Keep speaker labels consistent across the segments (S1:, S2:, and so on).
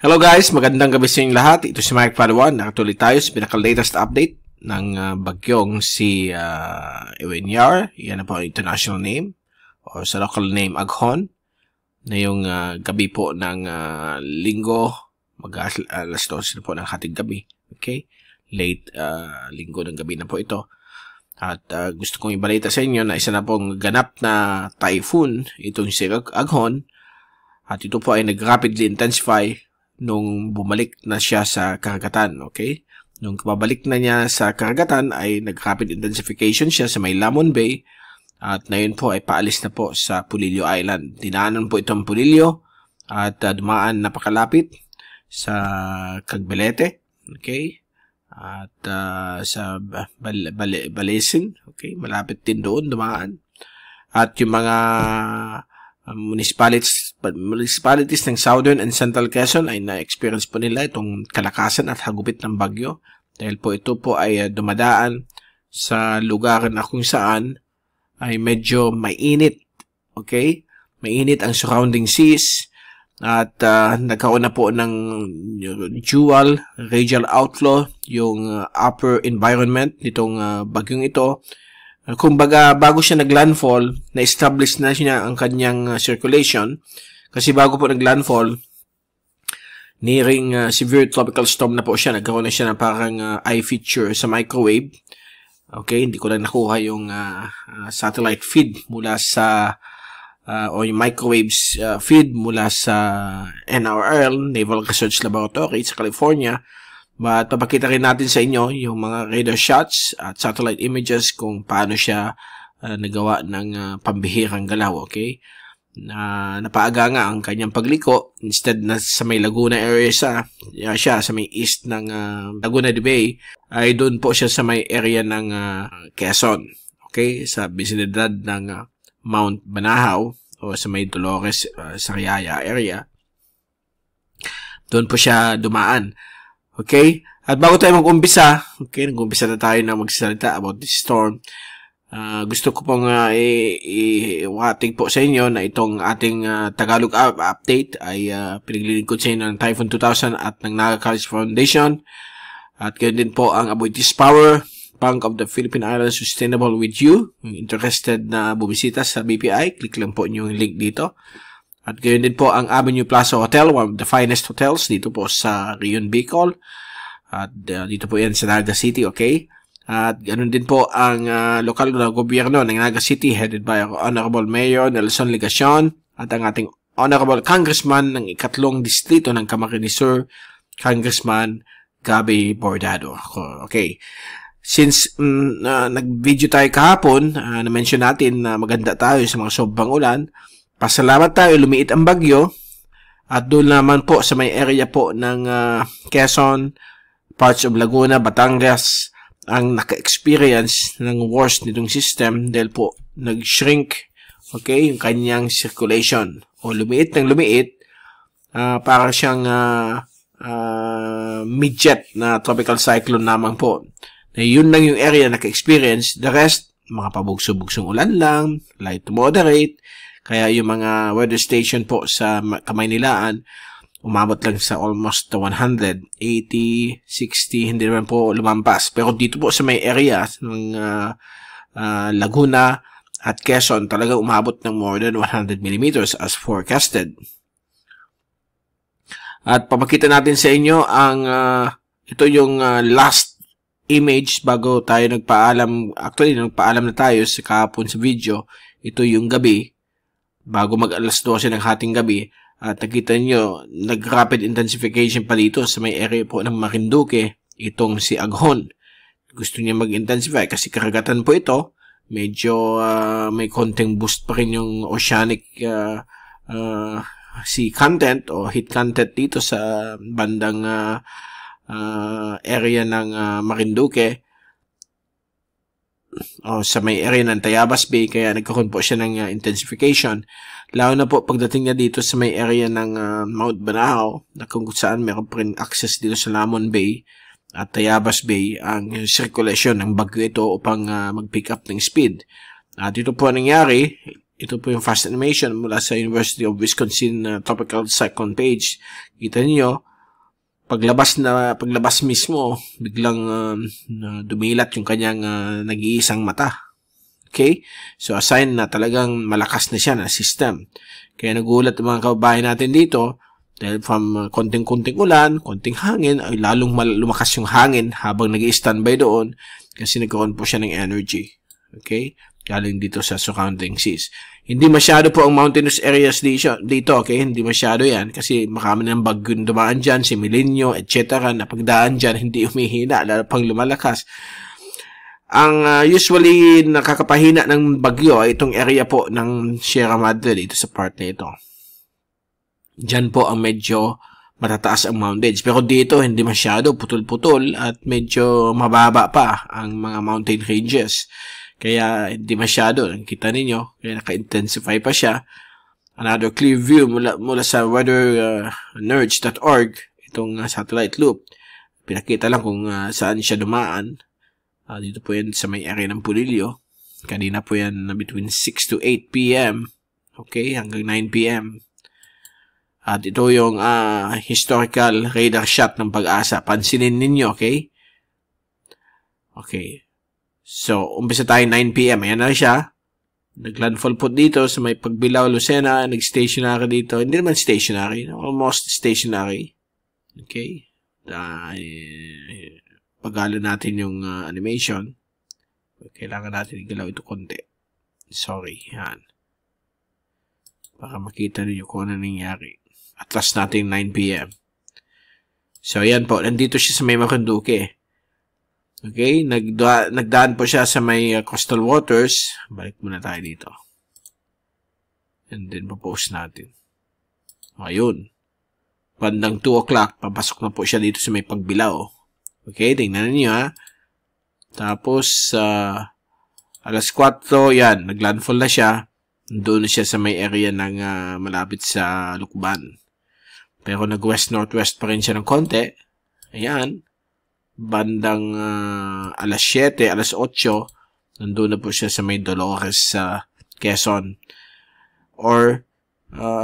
S1: Hello guys, magandang gabi sa inyong lahat. Ito si Mike Palawan. Nakatuloy tayo sa pinaka-latest update ng bagyong si Ewenyar. Yan na po ang international name o sa local name Aghon. Na yung gabi po ng linggo, alas 12 na po ng hating gabi. Okay? Late linggo ng gabi na po ito. At gusto kong ibalita sa inyo na isa na pong ganap na typhoon itong si Aghon. At ito po ay nag-rapidly intensify nung bumalik na siya sa karagatan, okay? Nung babalik na niya sa karagatan ay nag-rapid intensification siya sa may Lamon Bay at ngayon po ay paalis na po sa Pulilio Island. Dinaanan po itong Pulilio at dumaan napakalapit sa Cagbelete, okay? At sa Balesin, okay? Malapit din doon dumaan. At yung mga municipalities ng Southern and Central Quezon ay na-experience po nila itong kalakasan at hagupit ng bagyo dahil po ito po ay dumadaan sa lugar na kung saan ay medyo mainit, okay? Mainit ang surrounding seas at nagkaroon na po ng dual radial outflow yung upper environment nitong bagyong ito. Kumbaga, bago siya naglandfall, na-establish na siya ang kanyang circulation. Kasi bago po naglandfall, nearing severe tropical storm na po siya. Nagkaroon na siya ng parang eye feature sa microwave. Okay, hindi ko lang nakuha yung satellite feed mula sa, o yung microwaves feed mula sa NRL, Naval Research Laboratory sa California. But papakita rin natin sa inyo yung mga radar shots at satellite images kung paano siya nagawa ng pambihirang galaw, okay? Napaaga nga ang kanyang pagliko. Instead na sa may Laguna area siya sa may east ng Laguna de Bay, ay doon po siya sa may area ng Quezon, okay? Sa bisinidad ng Mount Banahaw o sa may Dolores, Sariaya area. Doon po siya dumaan. Okay? At bago tayo mag-umpisa, okay, nag-umpisa na tayo na magsalita about this storm. Gusto ko pong iwatig po sa inyo na itong ating Tagalog update ay pinaglilingkod sa inyo ng Typhoon 2000 at ng Naga College Foundation. At gayon din po ang Aboitiz Power, Bank of the Philippine Islands Sustainable with You. Kung interested na bumisita sa BPI, click lang po yung link dito. At gayon din po ang Avenue Plaza Hotel, one of the finest hotels dito po sa Rion, Bicol. At dito po yan sa Naga City, okay? At ganoon din po ang lokal na gobyerno ng Naga City headed by Honorable Mayor Nelson Legacion at ang ating Honorable Congressman ng ikatlong distrito ng Camarines Sur, Congressman Gabby Bordado. Okay. Since nag-video tayo kahapon, na-mention natin na maganda tayo sa mga sobrang ulan, pasalamat tayo, lumiit ang bagyo at doon naman po sa may area po ng Quezon, parts of Laguna, Batangas ang naka-experience ng worst nitong system dahil po nag-shrink, okay, yung kanyang circulation o lumiit ng lumiit, para siyang midget na tropical cyclone naman po. Na yun lang yung area naka-experience, the rest mga pabugso-bugsong ulan lang, light to moderate. Kaya yung mga weather station po sa Kamaynilaan, umabot lang sa almost 100, 80, 60, hindi naman po lumampas. Pero dito po sa may area ng Laguna at Quezon, talaga umabot ng more than 100 millimeters as forecasted. At papakita natin sa inyo ang ito yung last image bago tayo nagpaalam. Actually, nagpaalam na tayo sa kahapon sa video. Ito yung gabi. Bago mag-alas 12 ng hating gabi, at nakita nyo, nag-rapid intensification pa dito sa may area po ng Marinduque, itong si Aghon. Gusto niya mag-intensify kasi karagatan po ito. Medyo may konting boost pa rin yung oceanic sea content o heat content dito sa bandang area ng Marinduque. Sa may area ng Tayabas Bay, kaya nagkaroon po siya ng intensification. Lalo na po pagdating niya dito sa may area ng Mount Banahaw, na kung saan meron pa rin access dito sa Lamon Bay at Tayabas Bay ang circulation ng bagyo ito upang mag-pick up ng speed. At ito po nangyari, ito po yung fast animation mula sa University of Wisconsin Tropical Cyclone page. Kita niyo, paglabas mismo, biglang dumilat yung kanyang nag-iisang mata. Okay? So, a sign na talagang malakas na siya na system. Kaya nagulat ang mga kababayan natin dito dahil from konting-konting ulan, konting hangin, ay lalong lumakas yung hangin habang nag-i-standby doon kasi nagkaroon po siya ng energy. Okay? Galing dito sa surrounding seas. Hindi masyado po ang mountainous areas dito, okay? Hindi masyado yan kasi marami ng bagyong dumaan dyan, si Milenio, etc. na pagdaan dyan, hindi umihina, lalo pang lumalakas. Ang usually nakakapahina ng bagyo ay itong area po ng Sierra Madre dito sa part na ito. Dyan po ang medyo matataas ang mountains. Pero dito, hindi masyado, putol-putol at medyo mababa pa ang mga mountain ranges. Kaya hindi masyado. Kita ninyo, kaya naka-intensify pa siya. Another clear view mula sa weathernerds.org, itong satellite loop. Pinakita lang kung saan siya dumaan. Dito po yan sa may area ng Pulilio. Kanina po yan between 6 to 8 p.m. Okay, hanggang 9 p.m. At ito yung historical radar shot ng Pag-asa. Pansinin ninyo, okay? Okay. So, umpisa tayo 9 p.m. Ayan na siya. Naglandfall po dito sa may Pagbilao, Lucena. Nag-stationary dito. Hindi naman stationary. Almost stationary. Okay. Pagalo natin yung animation. Kailangan natin igalaw ito konti. Sorry. Yan. Para makita niyo kung ano nangyari. Atras natin 9 p.m. So, yan po. Nandito siya sa may Marinduque. Okay, nagdaan po siya sa may coastal waters. Balik muna tayo dito. And then, popost natin. Ayun. Bandang 2 o'clock, papasok na po siya dito sa may Pagbilao. Okay, tingnan niyo ha. Tapos, alas 4, yan, naglandfall na siya. Doon na siya sa may area ng malapit sa Lukban. Pero nag-west-northwest pa rin siya ng konti. Ayan. Bandang alas 7, alas 8, nandun na po siya sa may Dolores, Quezon. Or,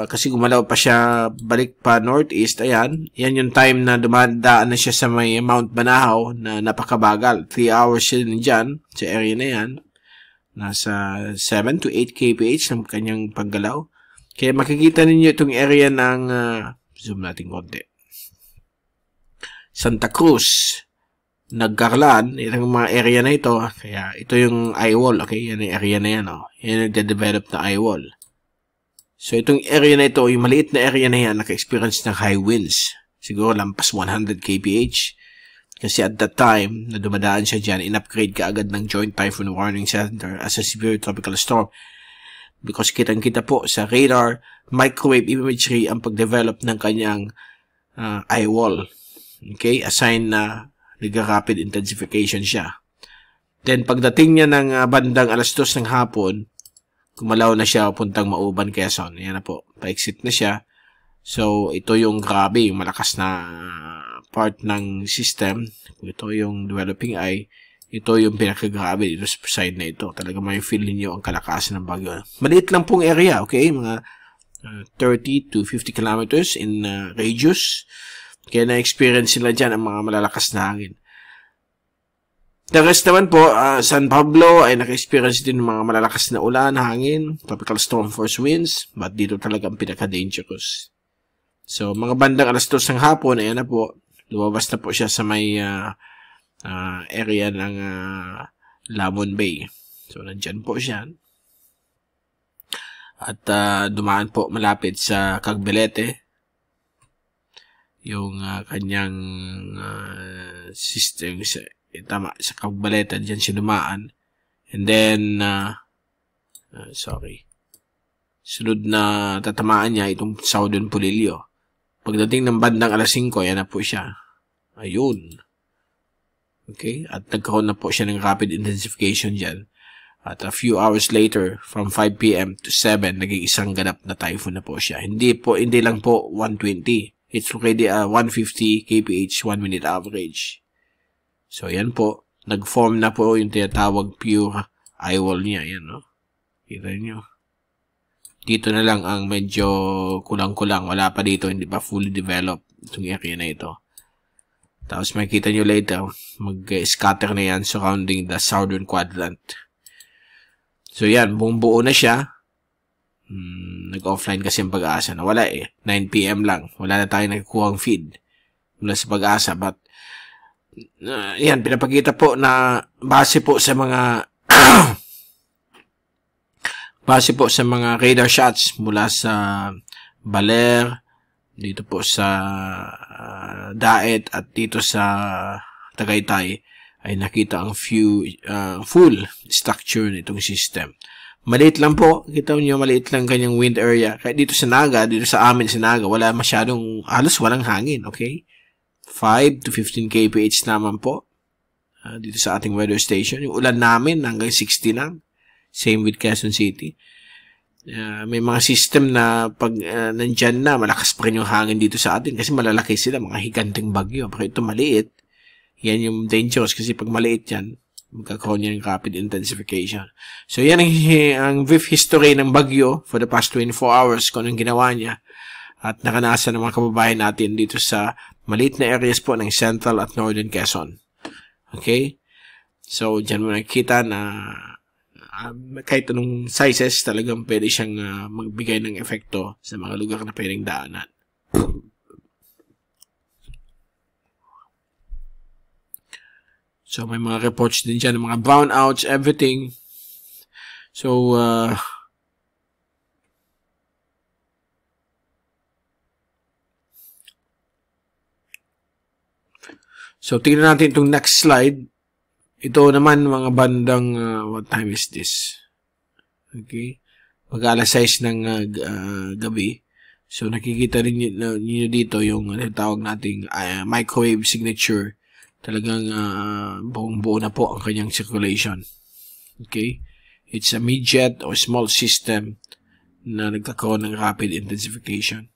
S1: kasi gumalaw pa siya, balik pa northeast, ayan. Yan yung time na dumadaan na siya sa may Mount Banahaw na napakabagal. 3 hours siya dyan, sa area na yan. Nasa 7 to 8 kph ng kanyang paggalaw. Kaya makikita ninyo itong area ng, zoom natin konti. Santa Cruz, Nagcarlan, itong mga area na ito, kaya ito yung eye wall, okay? Yan yung area na yan, oh. Yan yung nagde-develop na eye wall. So, itong area na ito, yung maliit na area na yan, naka-experience ng high winds. Siguro lampas 100 kph. Kasi at that time, na dumadaan siya dyan, in-upgrade ka agad ng Joint Typhoon Warning Center as a severe tropical storm. Because kitang-kita po sa radar, microwave imagery ang pag-develop ng kanyang eye wall. Okay? A sign na nag-rapid intensification siya. Then, pagdating niya ng bandang alas 2 ng hapon, kumalaw na siya puntang Mauban, Quezon. Ayan na po. Pa-exit na siya. So, ito yung grabe, yung malakas na part ng system. Ito yung developing eye. Ito yung pinakagrabe dito sa side na ito. Talaga may feel niyo ang kalakasan ng bagyo. Maliit lang pong area, okay? Mga 30 to 50 kilometers in radius. Kaya na-experience sila dyan ang mga malalakas na hangin. The rest naman po, San Pablo ay naka-experience din ng mga malalakas na ulan, hangin, tropical storm force winds, but dito talaga ang pinaka-dangerous. So, mga bandang alas 2 ng hapon, ayan na po, lumabas na po siya sa may area ng Lamon Bay. So, nandyan po siya. At dumaan po malapit sa Cagbelete. Yung kanyang system tama, sa Cagbelete dyan siya dumaan. And then sunod na tatamaan niya itong Southern Pulilio. Pagdating ng bandang alas 5, yan na po siya. Ayun. Okay? At nagkaroon na po siya ng rapid intensification dyan. At a few hours later, from 5 p.m. to 7, naging isang ganap na typhoon na po siya. Hindi lang po 120. It's already a 150 kph 1 minute average. So, yan po. Nag-form na po yung tinatawag pure eye wall niya. Yan, no? Kita nyo. Dito na lang ang medyo kulang-kulang. Wala pa dito. Hindi pa fully developed itong area na ito. Tapos makikita nyo later, mag-scatter na yan surrounding the southern quadrant. So yan, buong buo na siya. Nag-offline kasi ang Pag-asa. Nawala 9 PM lang. Wala na tayo nagkukuhang feed mula sa Pag-asa. But, yan, pinapakita po na base po sa mga radar shots mula sa Baler, dito po sa Daet, at dito sa Tagaytay, ay nakita ang full structure nitong system. Maliit lang po. Kita nyo, maliit lang kanyang wind area. Kaya dito sa Naga, dito sa amin sa Naga, wala masyadong, halos walang hangin, okay? 5 to 15 kph naman po. Dito sa ating weather station. Yung ulan namin, hanggang 60 lang. Same with Quezon City. May mga system na pag nandyan na, malakas pa rin yung hangin dito sa atin kasi malalaki sila, mga higanting bagyo. Pero ito maliit. Yan yung dangerous kasi pag maliit yan, magkakaroon yan ng rapid intensification. So, yan ang brief history ng bagyo for the past 24 hours kung anong ginawa niya at nakanasan ng mga kababayan natin dito sa maliit na areas po ng Central at Northern Quezon. Okay? So, dyan mo nakikita na kahit anong sizes, talagang pwede siyang magbigay ng efekto sa mga lugar na pwedeng daanan. So, may mga reports din dyan, mga brownouts, everything. So, tingnan natin itong next slide. Ito naman, mga bandang, what time is this? Okay. Mag-alas 6 ng gabi. So, nakikita rin niyo dito yung tawag nating microwave signature. Talagang buong-buo na po ang kanyang circulation. Okay? It's a mid-jet or small system na nagkakaroon ng rapid intensification.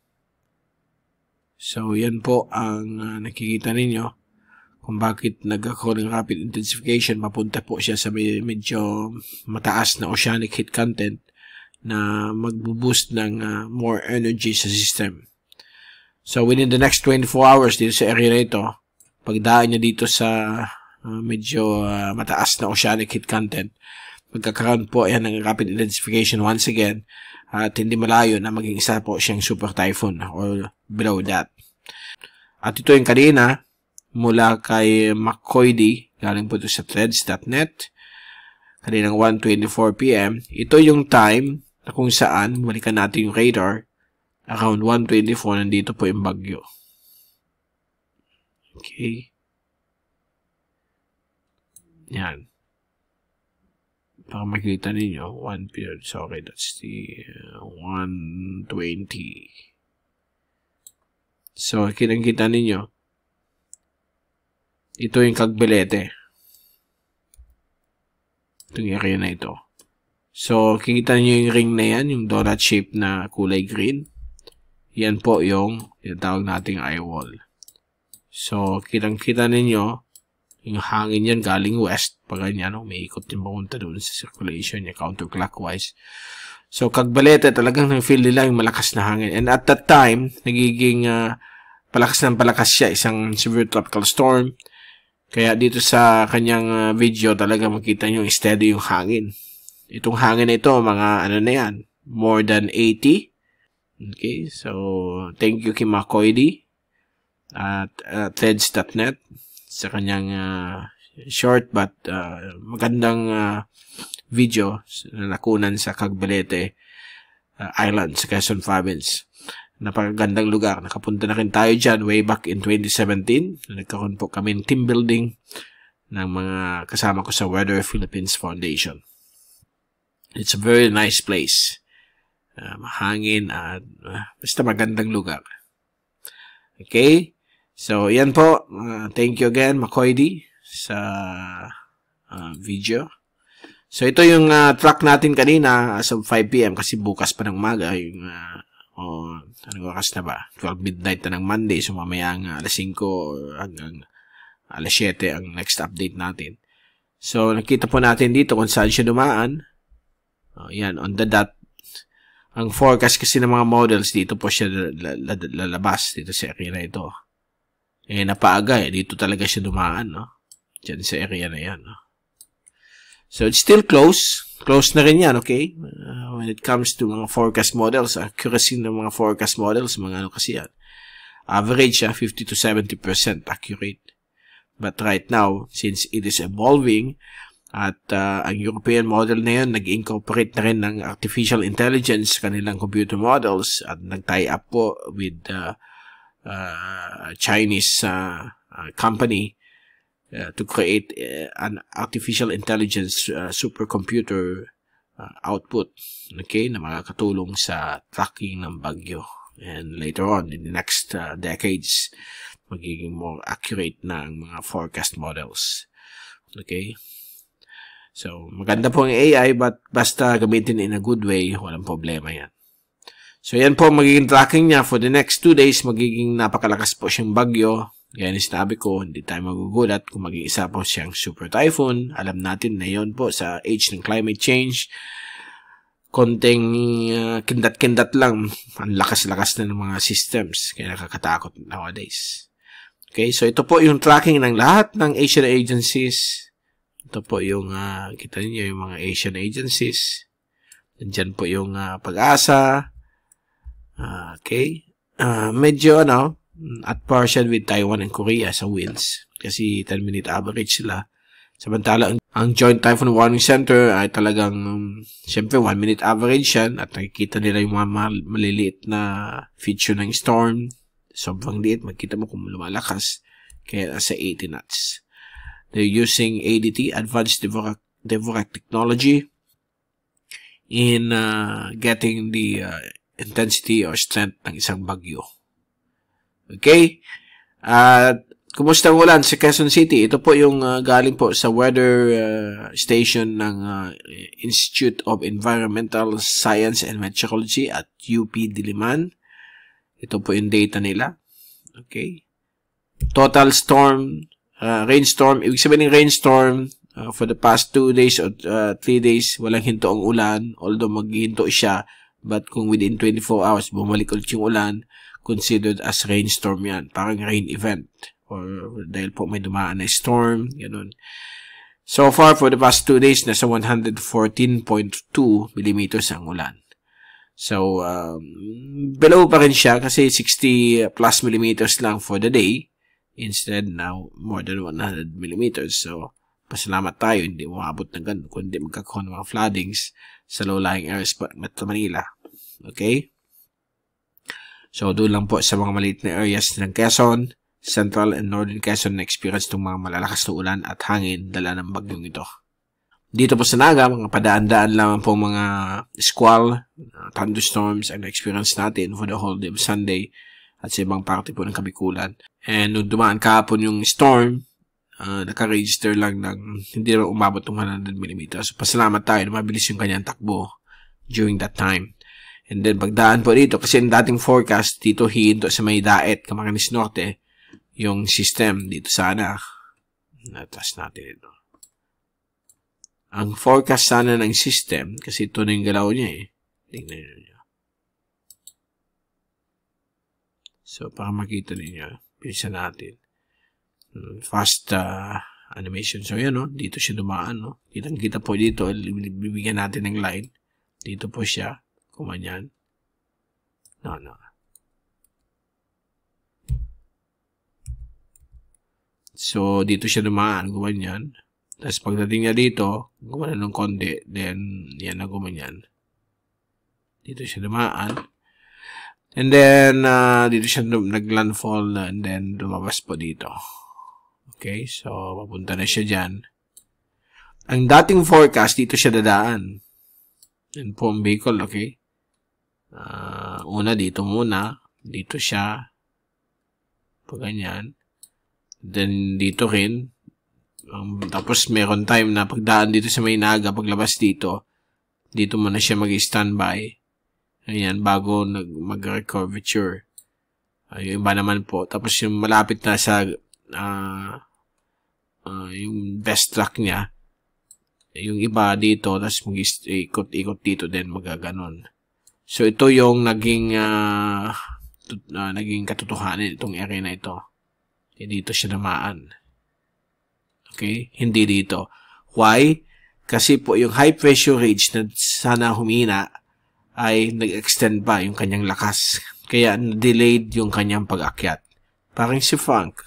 S1: So, yan po ang nakikita ninyo kung bakit nagkakaroon ng rapid intensification. Mapunta po siya sa medyo mataas na oceanic heat content na magbo-boost ng more energy sa system. So, within the next 24 hours dito sa area na ito, pagdaan niya dito sa medyo mataas na oceanic heat content, magkakaroon po yan ng rapid intensification once again at hindi malayo na maging isa po siyang super typhoon or below that. At ito yung kanina mula kay McCoy, galing po ito sa threads.net, kaninang 1:24 PM. Ito yung time na kung saan, balikan natin yung radar, around 1:24 nandito po yung bagyo. Okay. Yan. Para makita ninyo, 1 period. Sorry, that's the 1:20. So, kitang-kita ninyo. Ito yung Cagbalete. Itong area na ito. So, kikita niyo yung ring na yan, yung donut shape na kulay green. Yan po yung tinatawag nating eye wall. So, kitang-kita ninyo, yung hangin yan galing west. Pag ganyan, may ikot yung papunta doon sa circulation niya, counterclockwise. So, Cagbalete, talagang nang-feel nila yung malakas na hangin. And at that time, nagiging palakas ng palakas siya, isang severe tropical storm. Kaya dito sa kanyang video, talaga makita nyo steady yung hangin. Itong hangin na ito, mga ano na yan, more than 80. Okay, so, thank you kay McCoy at threads.net sa kanyang short but magandang video na nakunan sa Cagbalete Island sa Quezon Province. Napakagandang lugar. Nakapunta na rin tayo dyan way back in 2017. Nagkaroon po kami ng team building ng mga kasama ko sa Weather Philippines Foundation. It's a very nice place. Mahangin at basta magandang lugar. Okay? So, yan po. Thank you again, McCoy sa video. So, ito yung track natin kanina as of 5 PM kasi bukas pa ng umaga. Yung, anong oras na ba? 12 midnight na ng Monday. So, mamaya alas 5 hanggang alas 7 ang next update natin. So, nakita po natin dito kung saan siya dumaan. Yan, on the dot. Ang forecast kasi ng mga models dito po siya lalabas dito sa area na ito. napaaga dito talaga siya dumaan, no? Diyan sa area na yan, no? So, it's still close. Close na rin yan, okay? When it comes to mga forecast models, accuracy ng mga forecast models, mga ano kasi yan. Average, 50 to 70% accurate. But right now, since it is evolving, at ang European model na yun, nag-incorporate na rin ng artificial intelligence kanilang computer models at nag-tie up po with Chinese company to create an artificial intelligence supercomputer output, okay, na makakatulong sa tracking ng bagyo. And later on, in the next decades, magiging more accurate na ang mga forecast models. Okay? So, maganda po ang AI, but basta gamitin in a good way, walang problema yan. So, yan po magiging tracking niya for the next 2 days. Magiging napakalakas po siyang bagyo. Gaya ni sinabi ko, hindi tayo magugulat kung maging isa po siyang super typhoon. Alam natin na yun po sa age ng climate change. Konting kindat-kindat lang. Ang lakas-lakas na ng mga systems. Kaya nakakatakot nowadays. Okay, so ito po yung tracking ng lahat ng Asian agencies. Ito po yung, kita niyo yung mga Asian agencies. Nandyan po yung Pag-asa. Okay. Medyo, at partial with Taiwan and Korea sa winds. Kasi 10-minute average sila. Samantala, ang Joint Typhoon Warning Center ay talagang, siyempre, 1-minute average yan. At nakikita nila yung mga maliliit na feature ng storm. Sobrang liit. Magkita mo kung lumalakas. Kaya sa 80 knots. They're using ADT, Advanced Dvorak Technology, in getting the intensity or strength ng isang bagyo. Okay? Kumusta ang ulan sa Quezon City? Ito po yung galing po sa weather station ng Institute of Environmental Science and Meteorology at UP Diliman. Ito po yung data nila. Okay? Total storm, rainstorm. Ibig sabihin ng rainstorm, for the past 2 days or 3 days, walang hinto ang ulan. Although maghihinto siya, but kung within 24 hours, bumalik ulit yung ulan, considered as rainstorm yan. Parang rain event. Or dahil po may dumaan na storm. Ganun. So far, for the past 2 days, nasa 114.2 millimeters ang ulan. So, below pa rin siya kasi 60 plus millimeters lang for the day. Instead, now, more than 100 millimeters. So, pasalamat tayo. Hindi umabot ng ganun. Kundi magkakaroon ng mga floodings sa low-lying areas pa Metro Manila. Okay? So, doon lang po sa mga maliit na areas ng Quezon, Central and Northern Quezon na experience itong mga malalakas na ulan at hangin dala ng bagyong ito. Dito po sa Naga, mga padaan-daan lang po mga squall, thunderstorms ang experience natin for the whole day of Sunday at sa ibang parte po ng Kabikulan. And nung dumaan kahapon yung storm, naka-register lang ng hindi rin umabot ng 100 mm. So, pasalamat tayo na mabilis yung kanyang takbo during that time. And then, pagdaan po dito, kasi yung dating forecast, dito hihinto sa may daet, Camarines Norte, yung system dito sana. Natas natin ito. Ang forecast sana ng system, kasi ito na yung galaw niya eh. Tingnan niyo. So, para makita niyo, pilisan natin. Fast animation. So, yan, no? Dito siya dumaan, no? Kitang-kita po dito, bibigyan natin ng line. Dito po siya. Kumanyan. No. So, dito siya dumaan. Kumanyan. Tapos, pagdating niya dito, gumanan ng konti. Then, yan na gumanyan. Dito siya dumaan. And then, dito siya nag-landfall. And then, lumabas po dito. Okay? So, papunta na siya dyan. Ang dating forecast, dito siya dadaan. Yan po ang vehicle, okay? Una, dito muna. Dito siya. Pag ganyan. Then, dito rin. Tapos, meron time na pagdaan dito sa may Naga, paglabas dito, dito muna siya mag-standby. Ayan, bago mag-curvature. Yung iba naman po. Tapos, yung malapit na sa yung best track niya, yung iba dito, tapos mag-ikot-ikot dito, then magaganon. So, ito yung naging katotohanan itong area na ito. Dito siya namaan. Okay? Hindi dito. Why? Kasi po yung high pressure ridge na sana humina ay nag-extend pa yung kanyang lakas. Kaya delayed yung kanyang pag-akyat. Parang si Frank.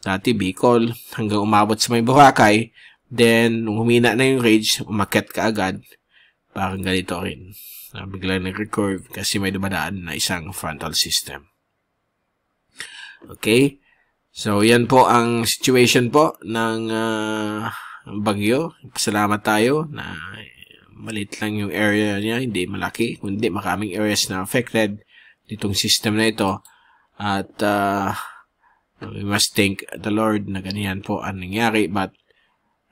S1: Dati Bicol, hanggang umabot sa may Boracay. Then, nung humina na yung ridge, umakyat ka agad. Parang ganito rin. Biglang nag-recurve kasi may dumadaan na isang frontal system. Okay? So, yan po ang situation po ng bagyo. Pasalamat tayo na maliit lang yung area niya, hindi malaki, kundi maraming areas na affected nitong system na ito. At we must thank the Lord na ganyan po ang nangyari. But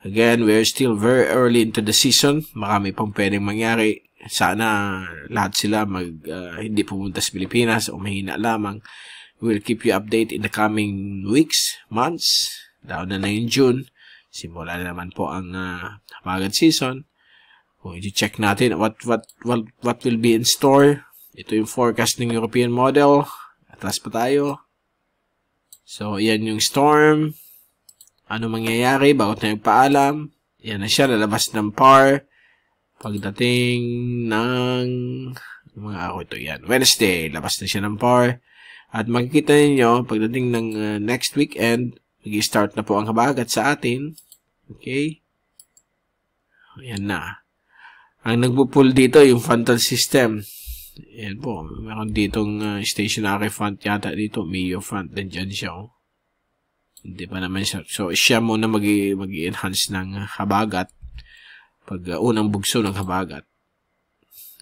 S1: again, we're still very early into the season. Marami pang pwedeng mangyari. Sana lahat sila hindi pumunta sa Pilipinas o mahina lamang. We'll keep you updated in the coming weeks, months. Down na yung June. Simula na naman po ang habagat season. Kung i-check natin what will be in store. Ito yung forecast ng European model. Atras pa tayo. So, yan yung storm. Ano mangyayari? Bago tayo paalam. Yan na siya. Lalabas ng PAR. Pagdating ng mga araw ito. Yan. Wednesday. Labas na siya ng PAR. At makikita ninyo, pagdating ng next weekend, mag-start na po ang habagat sa atin. Okay? Ayan na. Ang nagpo-pull dito, yung frontal system. Ayan po. Meron ditong stationary front yata dito. Mio front. Then dyan siya. Oh. Hindi pa naman siya. So, siya muna mag-enhance ng habagat. Pag unang bugso ng habagat.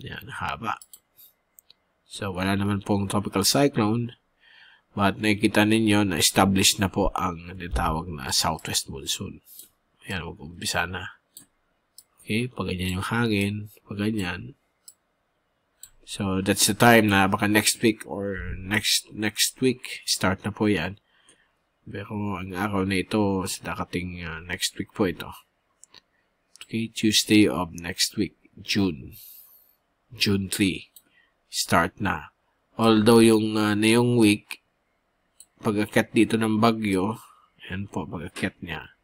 S1: Ayan, haba. So, wala naman pong tropical cyclone. But nakikita ninyo na established na po ang tinatawag na southwest monsoon. Ayan, mag-umpisa na. Okay, pag ganyan yung hangin, pag ganyan. So, that's the time na baka next week or next week, start na po yan. Pero ang araw na ito, sa dakating next week po ito. Okay, Tuesday of next week, June 3, start na. Although yung ngayong week, pag-akyat dito ng bagyo, yan po, pag-akyat niya.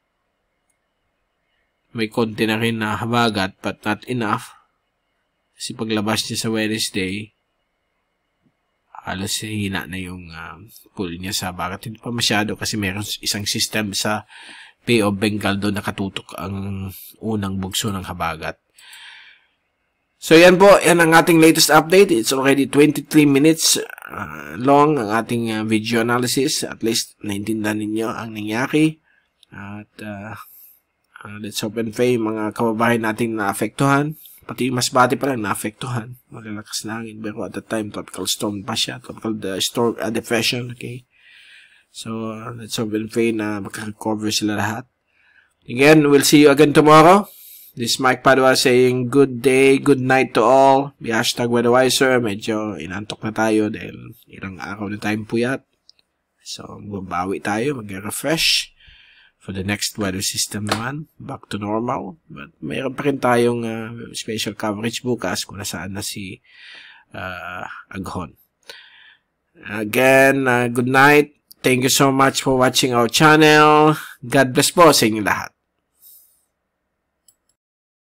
S1: May konti na rin na habagat, but not enough. Kasi paglabas niya sa Wednesday, halos hina na yung pull niya sa habagat. Hindi pa masyado kasi meron isang system sa Bay of Bengal doon nakatutok ang unang bugso ng habagat. So, yan po. Yan ang ating latest update. It's already 23 minutes long ang ating video analysis. At least, naintindihan ninyo ang nangyari. At let's hope and pray mga kababayan natin na-afektuhan. Pati mas bati pa lang na-afektuhan. Malalakas na hangin. Pero at that time, tropical storm pa siya. Tropical storm, depression. Okay? So, let's hope and pray na makarecover sila lahat. Again, we'll see you again tomorrow. This is Mike Padua saying good day, good night to all. Be #weatherwiser. Medyo inantok na tayo dahil ilang araw na tayong puyat. So, babawi tayo, mag-refresh for the next weather system naman. Back to normal. But mayroon pa rin tayong special coverage bukas kung nasaan na si Aghon. Again, good night. Thank you so much for watching our channel. God bless po sa inyo lahat.